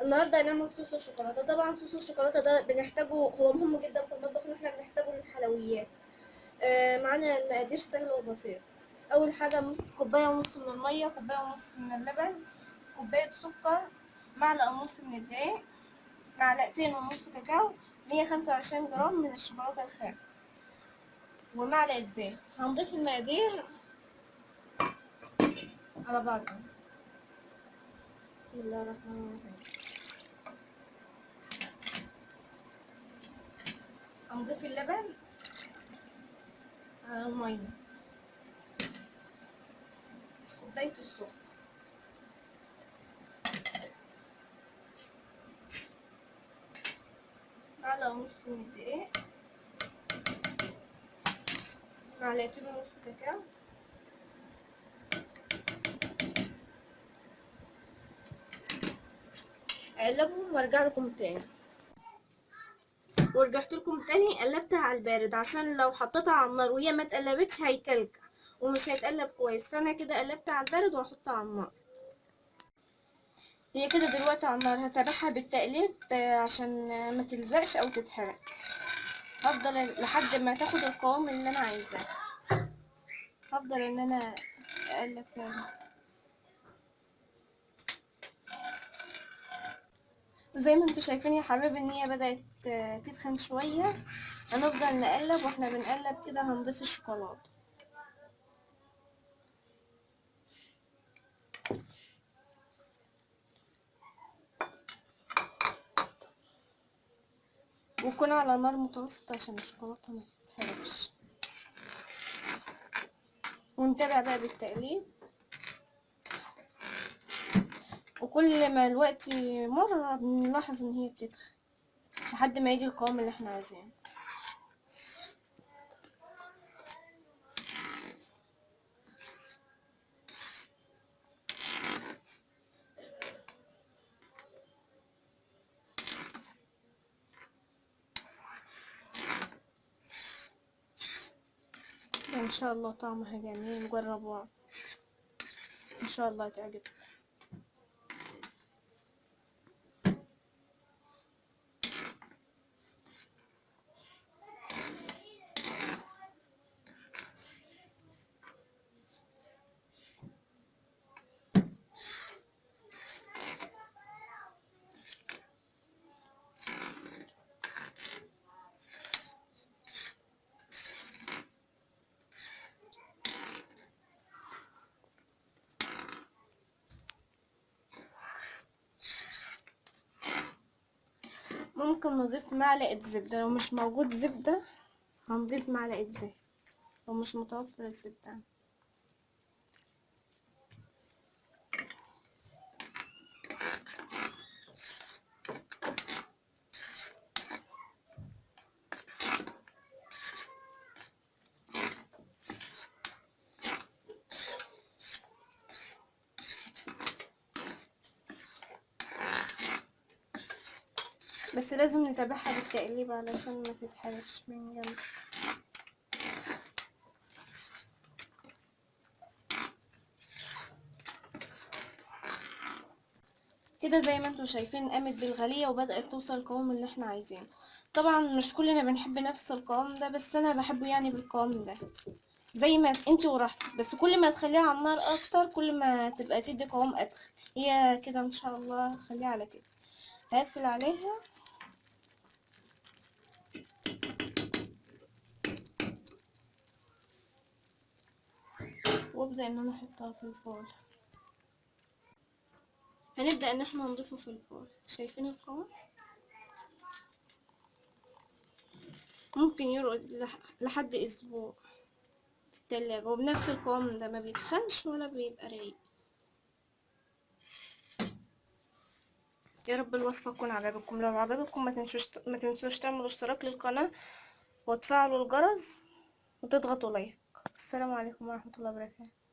النهارده هنعمل صوص الشوكولاته. طبعا صوص الشوكولاته ده بنحتاجه، هو مهم جدا في المطبخ ان احنا بنحتاجه للحلويات. معانا المقادير سهل وبسيط. اول حاجه كوبايه ونص من الميه، كوبايه ونص من اللبن، كوبايه سكر، معلقه ونص من الدقيق، معلقتين ونص كاكاو، 125 جرام من الشوكولاته الخام، ومعلقه زيت. هنضيف المقادير على بعضها. بسم الله الرحمن الرحيم. هنضيف اللبن على الميه، كوبايه السكر، معلقه ونص من الدقيق، معلقتين ونص كاكاو، اقلبهم وارجع لكم تاني. ورجعت لكم تاني، قلبتها على البارد عشان لو حطيتها على النار وهي ما اتقلبتش هيكلكع ومش هيتقلب كويس، فانا كده قلبتها على البارد وهحطها على النار. هي كده دلوقتي على النار، هتابعها بالتقليب عشان ما تلزقش او تتحرق. هفضل لحد ما تاخد القوام اللي انا عايزاه، هفضل ان انا اقلب فيها. وزي ما انتوا شايفين يا حبايبي ان هي بدأت تتخن شوية. هنفضل نقلب، واحنا بنقلب كده هنضيف الشوكولاتة. ويكون على نار متوسطة عشان الشوكولاتة ما تتحرقش. ونتابع بقى بالتقليب، وكل ما الوقت يمر بنلاحظ ان هي بتتخن لحد ما يجي القوام اللي احنا عايزينه. ان شاء الله طعمها جميل، جربوها ان شاء الله تعجبكم. ممكن نضيف معلقة زبدة، لو مش موجود زبدة هنضيف معلقة زيت لو مش متوفر الزبدة. بس لازم نتابعها بالتقليب علشان ما تتحرقش من جنب. كده زي ما انتوا شايفين قامت بالغلية وبدأت توصل القوام اللي احنا عايزينه. طبعا مش كلنا بنحب نفس القوام ده، بس انا بحبه يعني بالقوام ده، زي ما انت وراحتك. بس كل ما تخليها على النار اكتر كل ما تبقى تدي قوام اتخن. هي كده ان شاء الله خليها على كده. هقفل عليها وابدأ ان انا احطها في البول. هنبدأ ان احنا نضيفه في البول. شايفين القوام؟ ممكن يقعد لحد اسبوع في التلاجة، وبنفس القوام ده ما بيتخنش ولا بيبقى رقيق. يا رب الوصفة تكون عجبتكم. لو عجبتكم ما تنسوش تعملوا اشتراك للقناة وتفعلوا الجرس وتضغطوا لايك. السلام عليكم ورحمة الله وبركاته.